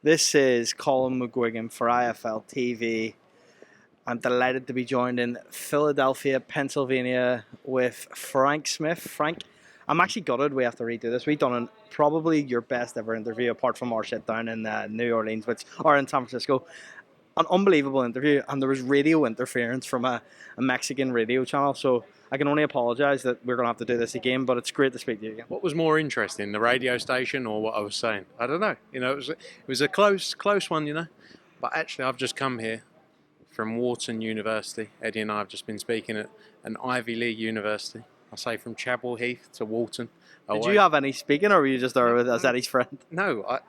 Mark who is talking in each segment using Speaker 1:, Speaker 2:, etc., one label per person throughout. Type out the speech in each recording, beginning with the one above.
Speaker 1: This is Colin McGuigan for IFLTV. I'm delighted to be joined in Philadelphia, Pennsylvania with Frank Smith. Frank, I'm actually gutted we have to redo this. We've done probably your best ever interview apart from our sit down in New Orleans, or in San Francisco. An unbelievable interview, and there was radio interference from a Mexican radio channel, so I can only apologise that we're going to have to do this again, but it's great to speak to you again.
Speaker 2: What was more interesting, the radio station or what I was saying? I don't know. It was a close one, But actually, I've just come here from Wharton University. Eddie and I have just been speaking at an Ivy League university. I say from Chapel Heath to Wharton.
Speaker 1: Did you have any speaking, or were you just there as Eddie's friend?
Speaker 2: No,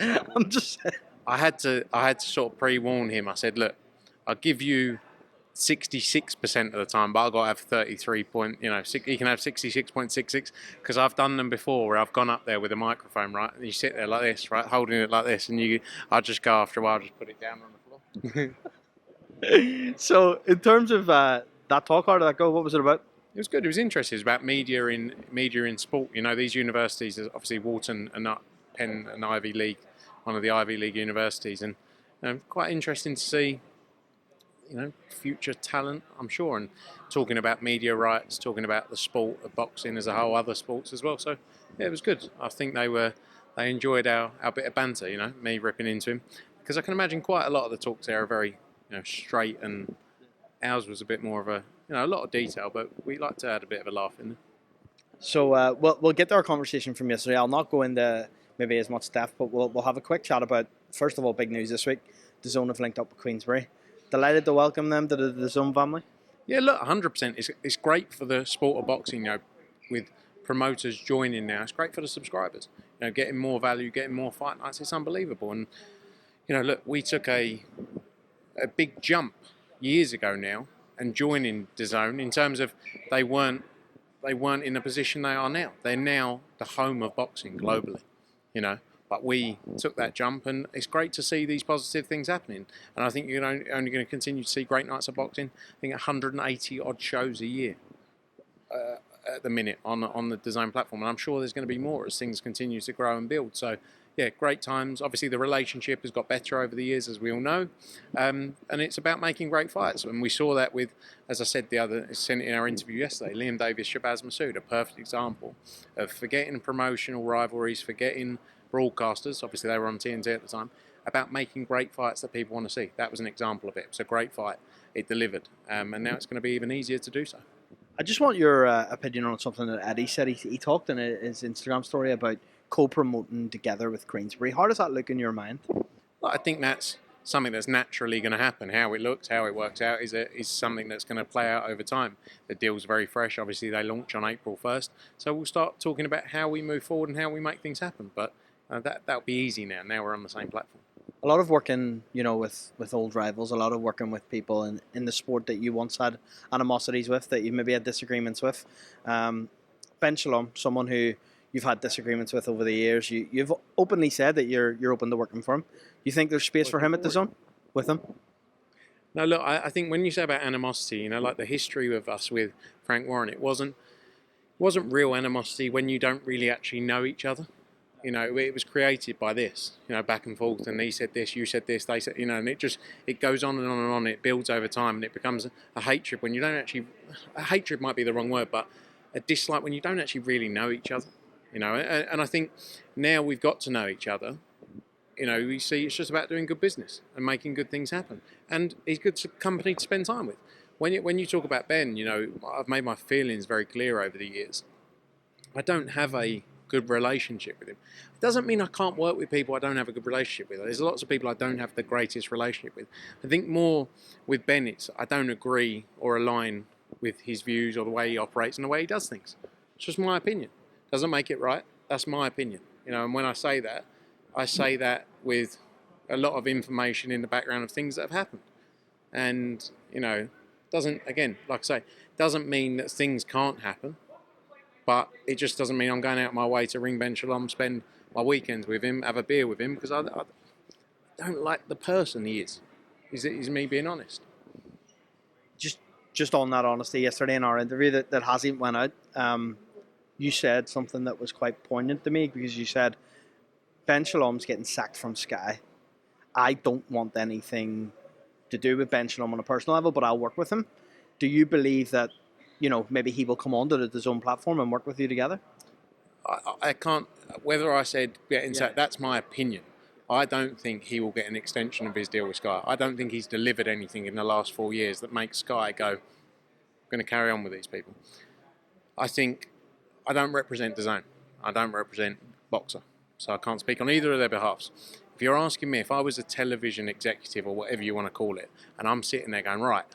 Speaker 1: I'm just saying.
Speaker 2: I had to sort of pre-warn him. I said, look, I'll give you 66% of the time, but I've got to have 33 point, he can have 66.66 because I've done them before where I've gone up there with a microphone, right? And you sit there like this, right? Holding it like this, and I'll just go after a while, just put it down on the floor.
Speaker 1: So in terms of that talk, how did that go? What was it about?
Speaker 2: It was good. It was interesting. It was about media in sport. These universities, obviously Wharton and Penn and Ivy League, one of the Ivy League universities, and quite interesting to see, future talent, I'm sure, and talking about media rights, talking about the sport of boxing as a whole, other sports as well. So yeah, it was good. I think they enjoyed our bit of banter, me ripping into him, because I can imagine quite a lot of the talks there are very straight, and ours was a bit more of a a lot of detail, but we like to add a bit of a laugh in there.
Speaker 1: So we'll get to our conversation from yesterday. I'll not go into maybe as much depth, but we'll have a quick chat about, first of all, big news this week. DAZN have linked up with Queensberry. Delighted to welcome them to the DAZN family.
Speaker 2: Yeah, look, 100%. It's great for the sport of boxing, with promoters joining now. It's great for the subscribers, getting more value, getting more fight nights. It's unbelievable. And, look, we took a big jump years ago now and joining DAZN in terms of they weren't in the position they are now. They're now the home of boxing globally, But we took that jump, and it's great to see these positive things happening. And I think you're only going to continue to see great nights of boxing. I think 180 odd shows a year at the minute on the DAZN platform, and I'm sure there's going to be more as things continue to grow and build. So yeah, great times. Obviously, the relationship has got better over the years, as we all know, and it's about making great fights. And we saw that with, as I said in our interview yesterday, Liam Davis, Shabazz Massoud, a perfect example of forgetting promotional rivalries, forgetting broadcasters, obviously they were on TNT at the time, about making great fights that people want to see. That was an example of it. It was a great fight. It delivered. And now it's going to be even easier to do so.
Speaker 1: I just want your opinion on something that Eddie said. He talked in his Instagram story about co-promoting together with Queensberry. How does that look in your mind?
Speaker 2: Well, I think that's something that's naturally going to happen. How it looks, how it works out is something that's going to play out over time. The deal's very fresh. Obviously, they launch on April 1st. So we'll start talking about how we move forward and how we make things happen. But that'll be easy now. Now we're on the same platform.
Speaker 1: A lot of working, with old rivals, a lot of working with people in the sport that you once had animosities with, that you maybe had disagreements with. Ben Shalom, someone who you've had disagreements with over the years, you've openly said that you're open to working for him. You think there's space for him at DAZN with him?
Speaker 2: No, look, I think when you say about animosity, like the history of us with Frank Warren, it wasn't real animosity when you don't really actually know each other. It was created by this, back and forth, and he said this, you said this, they said, and it goes on and on and on. It builds over time, and it becomes a hatred when you don't actually. A hatred might be the wrong word, but a dislike when you don't actually really know each other. And I think now we've got to know each other. We see it's just about doing good business and making good things happen, and he's good company to spend time with. When you talk about Ben, I've made my feelings very clear over the years. I don't have a good relationship with him. It doesn't mean I can't work with people I don't have a good relationship with. There's lots of people I don't have the greatest relationship with. I think more with Ben, I don't agree or align with his views or the way he operates and the way he does things. It's just my opinion. Doesn't make it right. That's my opinion. And when I say that with a lot of information in the background of things that have happened. And, doesn't mean that things can't happen. But it just doesn't mean I'm going out my way to ring Ben Shalom, spend my weekends with him, have a beer with him, because I don't like the person he is. Is me being honest.
Speaker 1: Just on that honesty, yesterday in our interview that hasn't went out, you said something that was quite poignant to me, because you said Ben Shalom's getting sacked from Sky. I don't want anything to do with Ben Shalom on a personal level, but I'll work with him. Do you believe that, maybe he will come onto the DAZN platform and work with you together?
Speaker 2: I can't, whether I said getting sacked, that's my opinion. I don't think he will get an extension of his deal with Sky. I don't think he's delivered anything in the last 4 years that makes Sky go, I'm going to carry on with these people. I think I don't represent DAZN. I don't represent Boxer. So I can't speak on either of their behalfs. If you're asking me if I was a television executive or whatever you want to call it, and I'm sitting there going, right,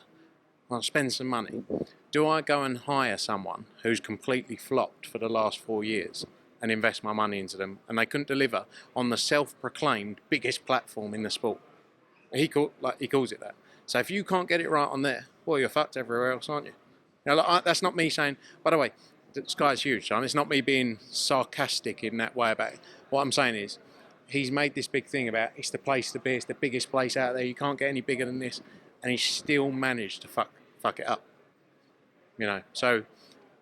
Speaker 2: I'll spend some money. Do I go and hire someone who's completely flopped for the last 4 years and invest my money into them, and they couldn't deliver on the self-proclaimed biggest platform in the sport? He calls it that. So if you can't get it right on there, well, you're fucked everywhere else, aren't you? Now, that's not me saying, by the way, the Sky's huge, son. It's not me being sarcastic in that way about it. What I'm saying is, he's made this big thing about it's the place to be, it's the biggest place out there, you can't get any bigger than this, and he's still managed to fuck it up. So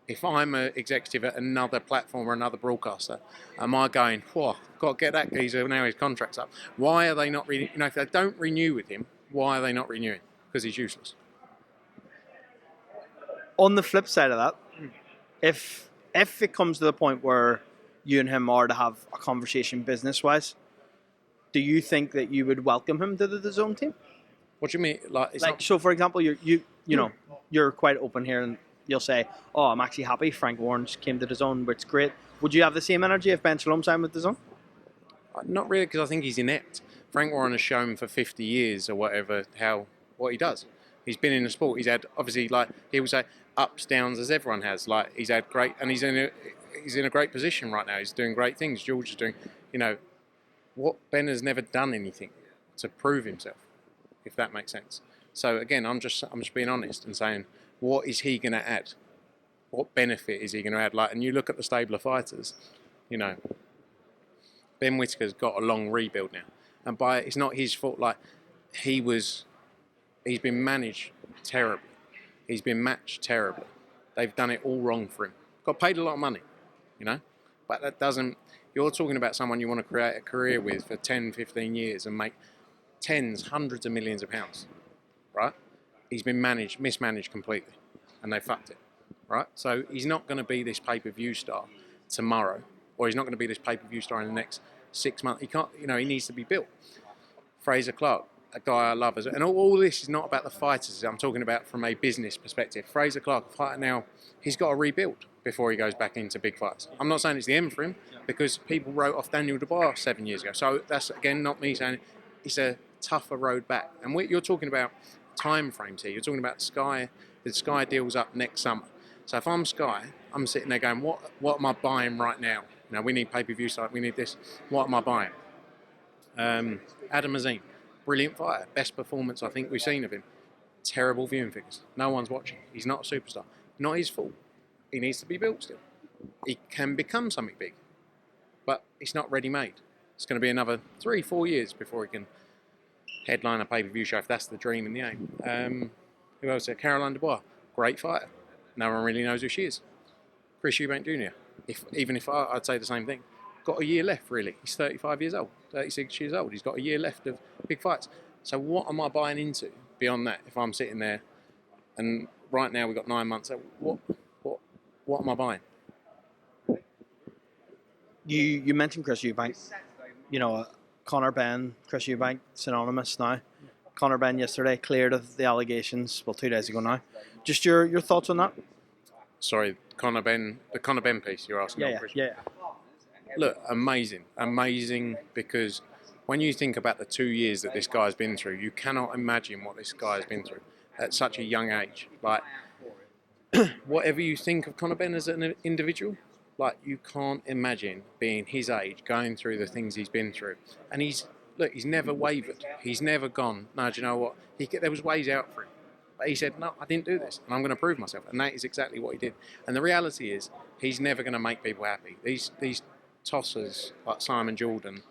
Speaker 2: if I'm an executive at another platform or another broadcaster, am I going, whoa, got to get that geezer, now his contract's up? Why are they not renewing? If they don't renew with him, why are they not renewing? Because he's useless.
Speaker 1: On the flip side of that, if it comes to the point where you and him are to have a conversation business-wise, do you think that you would welcome him to the DAZN team?
Speaker 2: What do you mean?
Speaker 1: So, for example, you're quite open here, and you'll say, "Oh, I'm actually happy Frank Warren came to DAZN, which is great." Would you have the same energy if Ben Shalom signed with DAZN?
Speaker 2: Not really, because I think he's inept. Frank Warren has shown for 50 years or whatever what he does. He's been in the sport. He's had, obviously, he will say, ups, downs, as everyone has. He's had great, and he's in a great position right now. He's doing great things. George is doing, what Ben has never done anything to prove himself, if that makes sense. So again, I'm just being honest and saying, what is he going to add? What benefit is he going to add? And you look at the stable of fighters, Ben Whittaker's got a long rebuild now, and it's not his fault. He's been managed terribly. He's been matched terribly. They've done it all wrong for him. Got paid a lot of money, but that doesn't. You're talking about someone you want to create a career with for 10, 15 years and make tens, hundreds of millions of pounds, right? He's been mismanaged completely, and they fucked it, right? So he's not going to be this pay-per-view star tomorrow, or he's not going to be this pay-per-view star in the next 6 months. He can't, he needs to be built. Fraser Clark, a guy I love, and all this is not about the fighters. I'm talking about from a business perspective. Fraser Clark, a fighter now, he's got to rebuild before he goes back into big fights. I'm not saying it's the end for him, because people wrote off Daniel Dubois 7 years ago. So that's, again, not me saying it's a tougher road back. And you're talking about time frames here. You're talking about Sky. The Sky deal's up next summer. So if I'm Sky, I'm sitting there going, what am I buying right now? We need pay-per-view site. We need this. What am I buying? Adam Azim, brilliant fighter. Best performance I think we've seen of him. Terrible viewing figures. No one's watching. He's not a superstar. Not his fault. He needs to be built still. He can become something big, but it's not ready-made. It's going to be another 3-4 years before he can headline a pay-per-view show, if that's the dream and the aim. Who else there? Caroline Dubois, great fighter. No one really knows who she is. Chris Eubank Jr., even if I'd say the same thing. Got a year left, really. He's 35 years old, 36 years old. He's got a year left of big fights. So what am I buying into beyond that if I'm sitting there? And right now we've got 9 months. What am I buying?
Speaker 1: You mentioned Chris Eubank. Conor Benn, Chris Eubank, synonymous now. Conor Benn yesterday cleared of the allegations, 2 days ago now. Just your thoughts on that?
Speaker 2: Sorry, Conor Benn, the Conor Benn piece you're asking.
Speaker 1: Yeah.
Speaker 2: Look, amazing, because when you think about the 2 years that this guy's been through, you cannot imagine what this guy's been through at such a young age. Whatever you think of Conor Benn as an individual, you can't imagine being his age, going through the things he's been through. And he's never wavered. He's never gone, no, do you know what? There was ways out for him. But he said, no, I didn't do this, and I'm going to prove myself. And that is exactly what he did. And the reality is, he's never going to make people happy. These tossers like Simon Jordan,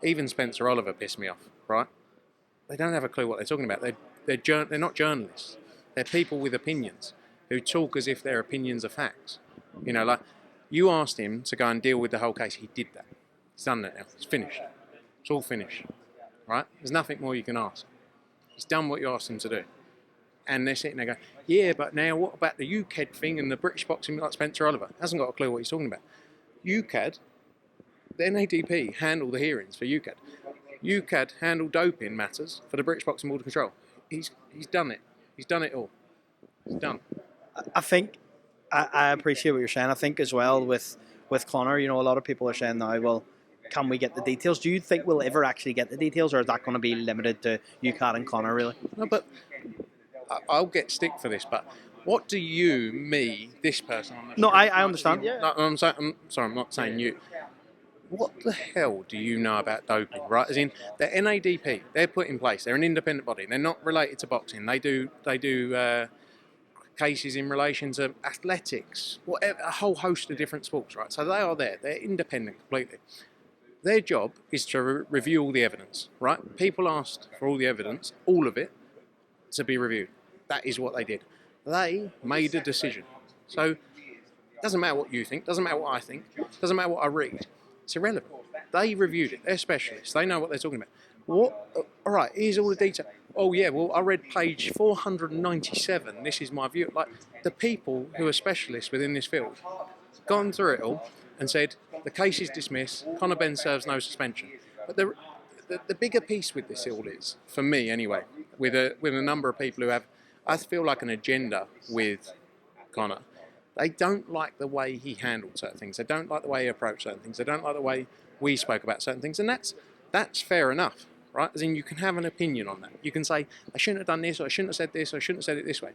Speaker 2: even Spencer Oliver piss me off, right? They don't have a clue what they're talking about. They're not journalists. They're people with opinions who talk as if their opinions are facts. You asked him to go and deal with the whole case. He did that. He's done that now. It's finished. It's all finished, right? There's nothing more you can ask. He's done what you asked him to do. And they're sitting there going, yeah, but now what about the UKAD thing and the British boxing like Spencer Oliver? Hasn't got a clue what he's talking about. UKAD, the NADP handle the hearings for UKAD. UKAD handle doping matters for the British Boxing Board of Control. He's done it. He's done it all. He's done.
Speaker 1: I think I appreciate what you're saying. I think as well with Conor, you know, a lot of people are saying now, well, can we get the details? Do you think we'll ever actually get the details, or is that going to be limited to UKAD and Conor, really?
Speaker 2: No, but I'll get stick for this, but what do you, me, this person on the
Speaker 1: No,
Speaker 2: street,
Speaker 1: I understand.
Speaker 2: like,
Speaker 1: Yeah.
Speaker 2: I'm sorry, I'm not saying you. What the hell do you know about doping, right? As in, the NADP, they're put in place. They're an independent body. They're not related to boxing. They do cases in relation to athletics, whatever, a whole host of different sports, right? So they are there. They're independent completely. Their job is to review all the evidence, right? People asked for all the evidence, all of it, to be reviewed. That is what they did. They made a decision. So it doesn't matter what you think, doesn't matter what I think, doesn't matter what I read. It's irrelevant. They reviewed it. They're specialists. They know what they're talking about. What? All right, here's all the detail. Oh, yeah, well, I read page 497. This is my view. Like, the people who are specialists within this field gone through it all and said, the case is dismissed, Conor Benn serves no suspension. But the bigger piece with this all is, for me anyway, with a number of people who have, I feel like, an agenda with Conor. They don't like the way he handled certain things. They don't like the way he approached certain things. They don't like the way we spoke about certain things. And that's fair enough, right? As in, you can have an opinion on that. You can say, I shouldn't have done this, or I shouldn't have said this, or I shouldn't have said it this way.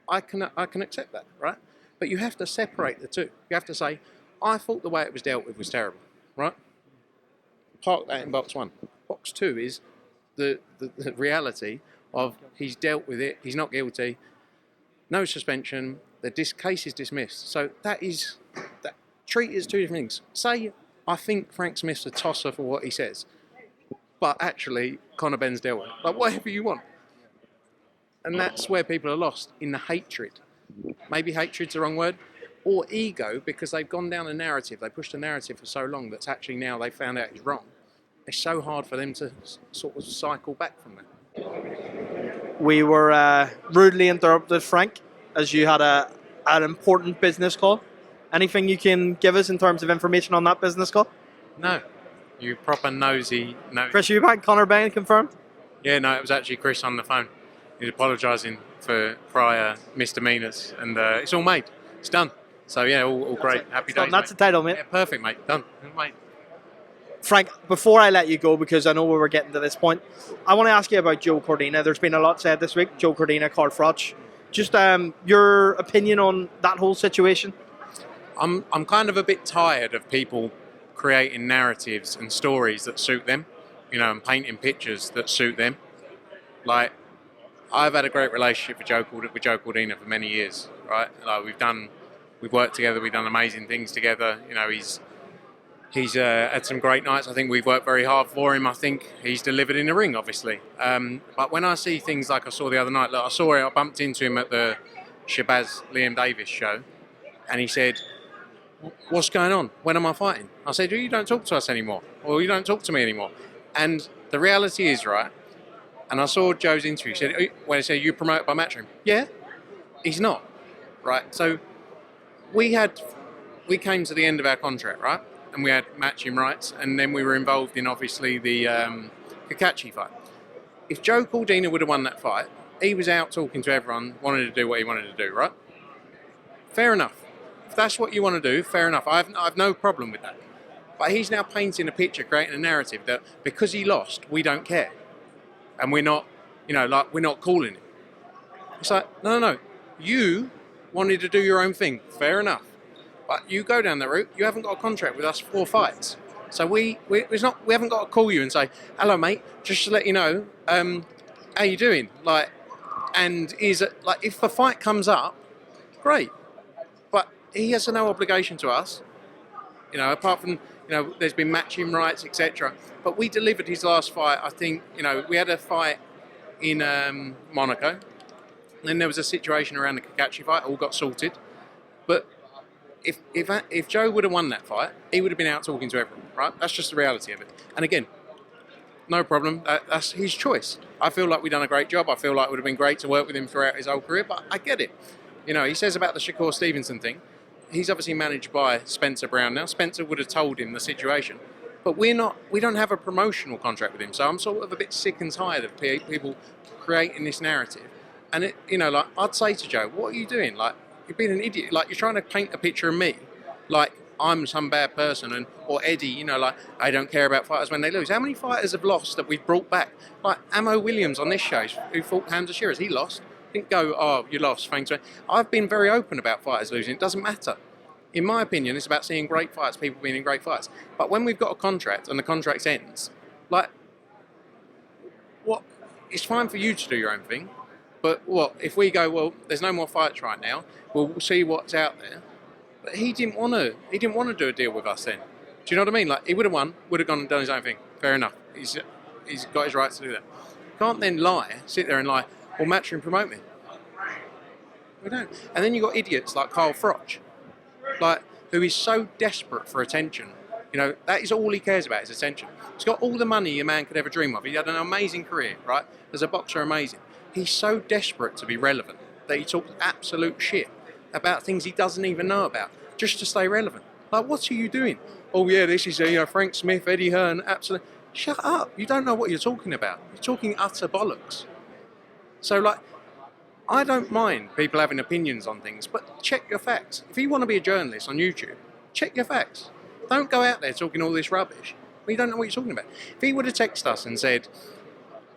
Speaker 2: I can accept that, right? But you have to separate the two. You have to say, I thought the way it was dealt with was terrible, right? Park that in box one. Box two is the reality of he's dealt with it, he's not guilty, no suspension, the case is dismissed. So that treat it as two different things. Say, I think Frank Smith's a tosser for what he says, but actually Conor Benn's dealt with it. Like, whatever you want. And that's where people are lost, in the hatred. Maybe hatred's the wrong word, or ego, because they've gone down a narrative. They pushed a narrative for so long that's actually now they found out is wrong. It's so hard for them to sort of cycle back from that.
Speaker 1: We were rudely interrupted, Frank, as you had an important business call. Anything you can give us in terms of information on that business call?
Speaker 2: No. You proper nosy.
Speaker 1: Chris Eubank, Conor Benn confirmed?
Speaker 2: Yeah, no, it was actually Chris on the phone. He's apologising for prior misdemeanours, and it's all made. It's done. So yeah, all great. Happy days.
Speaker 1: That's the title, mate.
Speaker 2: Yeah, perfect, mate. Done, mate.
Speaker 1: Frank, before I let you go, because I know we were getting to this point, I want to ask you about Joe Cordina. There's been a lot said this week. Joe Cordina, Froch. Just your opinion on that whole situation?
Speaker 2: I'm kind of a bit tired of people creating narratives and stories that suit them, you know, and painting pictures that suit them. Like, I've had a great relationship with Joe Cordina for many years, right? Like, we've worked together, we've done amazing things together. You know, he's had some great nights. I think we've worked very hard for him. I think he's delivered in the ring, obviously. But when I see things like I saw the other night, look, I bumped into him at the Shabazz Liam Davis show, and he said, what's going on? When am I fighting? I said, well, you don't talk to us anymore, or you don't talk to me anymore. And the reality is, right, and I saw Joe's interview, he said, when he said, you promoted by Matchroom? Yeah, he's not, right? So we came to the end of our contract, right? And we had matching rights, and then we were involved in, obviously, the Kakachi fight. If Joe Cordina would have won that fight, he was out talking to everyone, wanted to do what he wanted to do, right? Fair enough. If that's what you want to do, fair enough. I've no problem with that. But he's now painting a picture, creating a narrative that because he lost, we don't care. And we're not, you know, like, we're not calling him. It's like, no. You wanted to do your own thing. Fair enough. But you go down the route, you haven't got a contract with us for fights. So we haven't got to call you and say, hello mate, just to let you know, how you doing? Like, and if a fight comes up, great. But he has no obligation to us, you know, apart from, you know, there's been matching rights, etc. But we delivered his last fight. I think, you know, we had a fight in Monaco. And then there was a situation around the Kakachi fight, all got sorted. But if Joe would have won that fight, he would have been out talking to everyone. right? That's just the reality of it. And again, no problem. That's his choice. I feel like we've done a great job. I feel like it would have been great to work with him throughout his whole career, but I get it. You know, he says about the Shakur Stevenson thing. He's obviously managed by Spencer Brown now. Spencer would have told him the situation. But we don't have a promotional contract with him. So I'm sort of a bit sick and tired of people creating this narrative. And, like, I'd say to Joe, what are you doing? Like, you're being an idiot. Like, you're trying to paint a picture of me like I'm some bad person, or Eddie, like, I don't care about fighters when they lose. How many fighters have lost that we've brought back? Like Amo Williams on this show, who fought Hamza Shearers, he lost. Didn't go, oh, you lost, thanks. I've been very open about fighters losing. It doesn't matter. In my opinion, it's about seeing great fights, people being in great fights. But when we've got a contract and the contract ends, like, what? It's fine for you to do your own thing, but what if we go, well, there's no more fights right now, we'll see what's out there. But he didn't want to do a deal with us then. Do you know what I mean? Like, he would have won, would have gone and done his own thing. Fair enough. He's got his right to do that. Can't then sit there and lie, well, match and promote me. We don't. And then you've got idiots like Carl Froch, like, who is so desperate for attention. That is all he cares about, is attention. He's got all the money a man could ever dream of. He had an amazing career, right? As a boxer, amazing. He's so desperate to be relevant that he talks absolute shit about things he doesn't even know about, just to stay relevant. Like, what are you doing? Oh yeah, this is Frank Smith, Eddie Hearn, absolutely. Shut up, you don't know what you're talking about. You're talking utter bollocks. So, like, I don't mind people having opinions on things, but check your facts. If you want to be a journalist on YouTube, check your facts. Don't go out there talking all this rubbish when you don't know what you're talking about. If he would have texted us and said,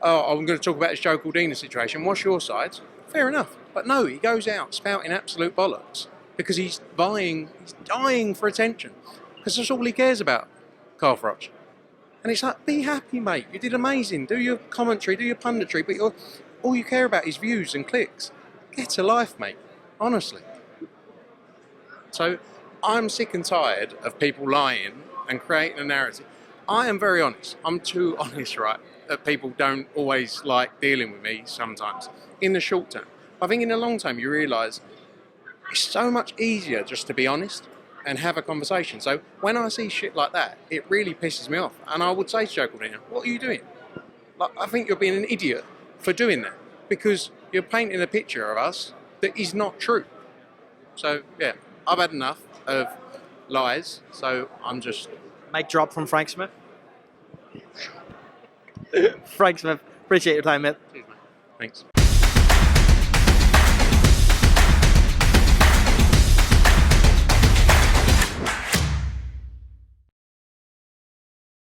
Speaker 2: oh, I'm going to talk about this Joe Cordina situation, what's your side? Fair enough. But no, he goes out spouting absolute bollocks because he's dying for attention. Because that's all he cares about, Carl Froch. And it's like, be happy, mate. You did amazing. Do your commentary, do your punditry, but all you care about is views and clicks. Get a life, mate. Honestly. So I'm sick and tired of people lying and creating a narrative. I am very honest. I'm too honest, right, that people don't always like dealing with me sometimes, in the short term. I think in the long term you realise it's so much easier just to be honest and have a conversation. So when I see shit like that, it really pisses me off. And I would say to Joe Cordina, what are you doing? Like, I think you're being an idiot for doing that, because you're painting a picture of us that is not true. So, yeah, I've had enough of lies, so I'm just...
Speaker 1: Mic drop from Frank Smith. Frank Smith, appreciate your time, mate.
Speaker 2: Cheers, mate. Thanks.